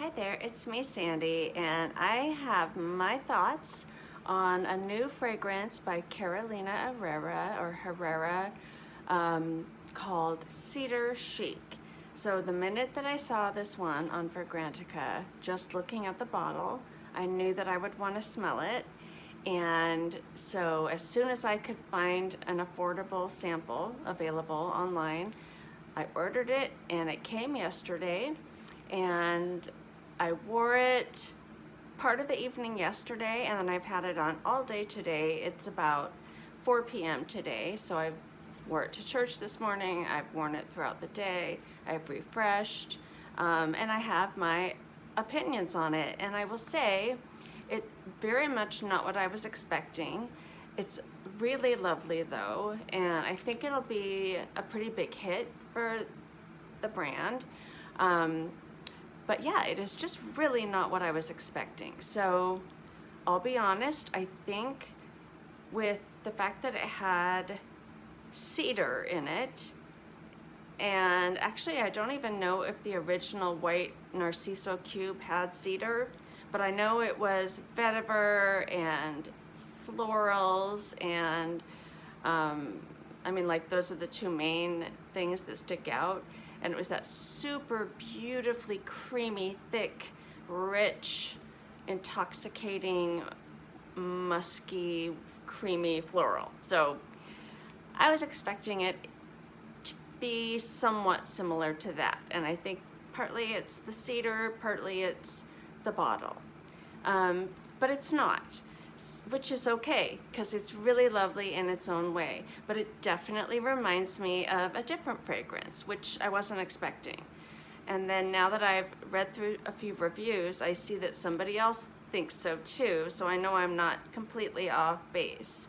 Hi there, it's me, Sandy, and I have my thoughts on a new fragrance by Herrera, called Cedar Chic. So the minute that I saw this one on Fragrantica, just looking at the bottle, I knew that I would want to smell it. And so as soon as I could find an affordable sample available online, I ordered it and it came yesterday, and I wore it part of the evening yesterday, and then I've had it on all day today. It's about 4 p.m. today, so I wore it to church this morning. I've worn it throughout the day. I've refreshed, and I have my opinions on it. And I will say, it's very much not what I was expecting. It's really lovely though, and I think it'll be a pretty big hit for the brand. But yeah, it is just really not what I was expecting. So I'll be honest, I think with the fact that it had cedar in it, and actually I don't even know if the original white Narciso cube had cedar, but I know it was vetiver and florals, and I mean, like, those are the two main things that stick out. And it was that super beautifully creamy, thick, rich, intoxicating, musky, creamy floral. So I was expecting it to be somewhat similar to that. And I think partly it's the cedar, partly it's the bottle. But it's not, which is okay, because it's really lovely in its own way. But it definitely reminds me of a different fragrance, which I wasn't expecting. And then now that I've read through a few reviews, I see that somebody else thinks so too, so I know I'm not completely off base.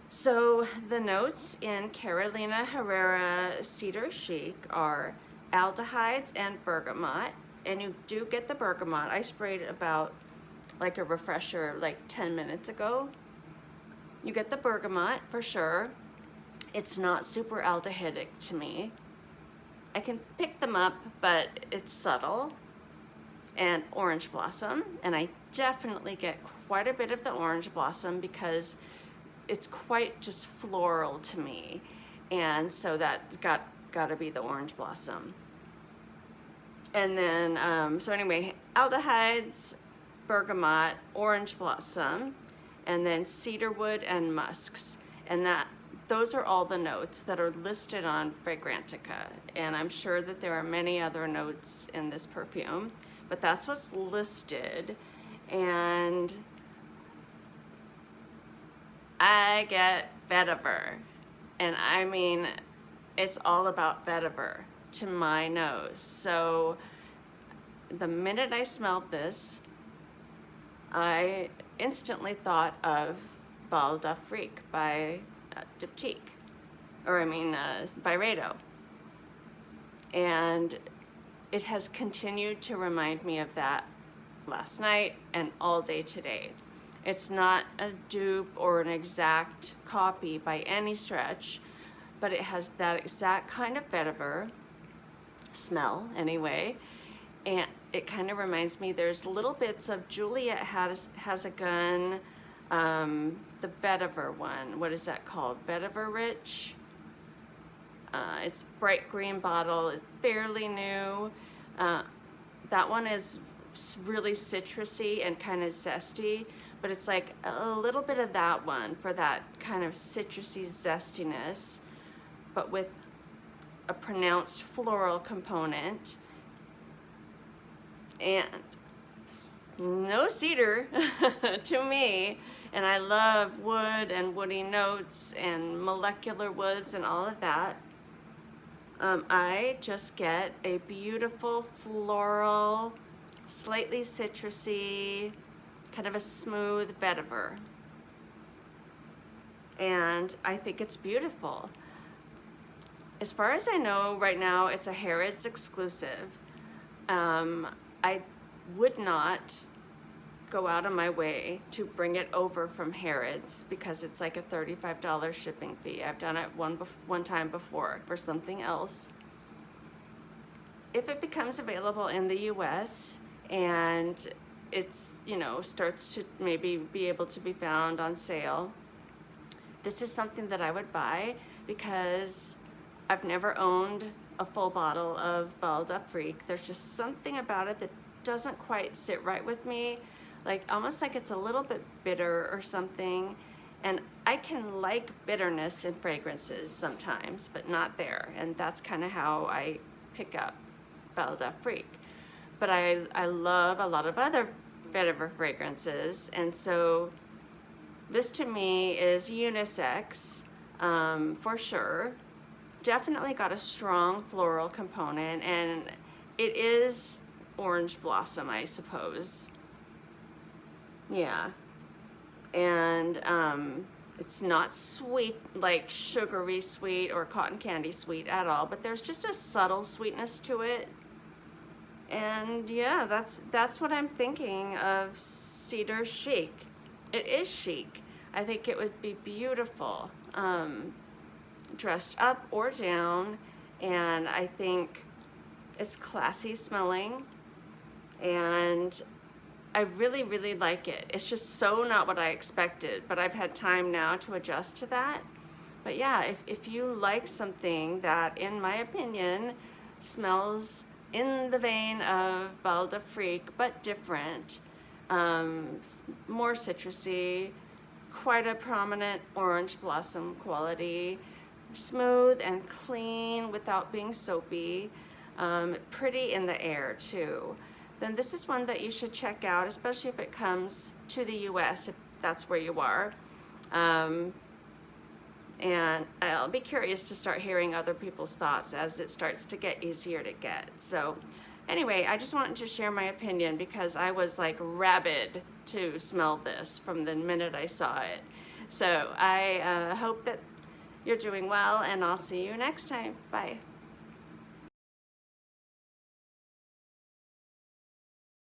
So the notes in Carolina Herrera Cedar Chic are aldehydes and bergamot, and you do get the bergamot. I sprayed about like a refresher like 10 minutes ago. You get the bergamot for sure. It's not super aldehydic to me. I can pick them up, but it's subtle. And orange blossom, and I definitely get quite a bit of the orange blossom because it's quite just floral to me, and so that's got to be the orange blossom. And then so anyway, aldehydes, bergamot, orange blossom, and then cedarwood and musks. And those are all the notes that are listed on Fragrantica. And I'm sure that there are many other notes in this perfume, but that's what's listed. And I get vetiver. And I mean, it's all about vetiver to my nose. So the minute I smelled this, I instantly thought of Bal d'Afrique by Diptyque, Byredo. And it has continued to remind me of that last night and all day today. It's not a dupe or an exact copy by any stretch, but it has that exact kind of vetiver smell anyway. And it kind of reminds me, there's little bits of Juliet has a gun, the vetiver one, what is that called? Vetiver Rich. It's bright green bottle, it's fairly new. That one is really citrusy and kind of zesty, but it's like a little bit of that one for that kind of citrusy zestiness, but with a pronounced floral component. And no cedar to me, and I love wood and woody notes and molecular woods and all of that. I just get a beautiful floral, slightly citrusy, kind of a smooth vetiver. And I think it's beautiful. As far as I know right now, it's a Harrods exclusive. I would not go out of my way to bring it over from Harrods because it's like a $35 shipping fee. I've done it one time before for something else. If it becomes available in the US, and it's, you know, starts to maybe be able to be found on sale. This is something that I would buy because I've never owned a full bottle of Belle d'Afrique. There's just something about it that doesn't quite sit right with me, like almost like it's a little bit bitter or something. And I can like bitterness in fragrances sometimes, but not there. And that's kind of how I pick up Belle d'Afrique. But I love a lot of other vetiver fragrances, and so this to me is unisex, for sure. Definitely got a strong floral component, and it is orange blossom, I suppose. Yeah. And it's not sweet, like sugary sweet or cotton candy sweet at all, but there's just a subtle sweetness to it. And yeah, that's what I'm thinking of Cedar Chic. It is chic. I think it would be beautiful, dressed up or down, and I think it's classy smelling, and I really, really like it. It's just so not what I expected, but I've had time now to adjust to that. But yeah, if you like something that, in my opinion, smells in the vein of Belle d'Afrique, but different, more citrusy, quite a prominent orange blossom quality, smooth and clean without being soapy, pretty in the air too, then this is one that you should check out, especially if it comes to the US, if that's where you are. And I'll be curious to start hearing other people's thoughts as it starts to get easier to get. So anyway, I just wanted to share my opinion because I was like rabid to smell this from the minute I saw it. So I hope that you're doing well, and I'll see you next time. Bye.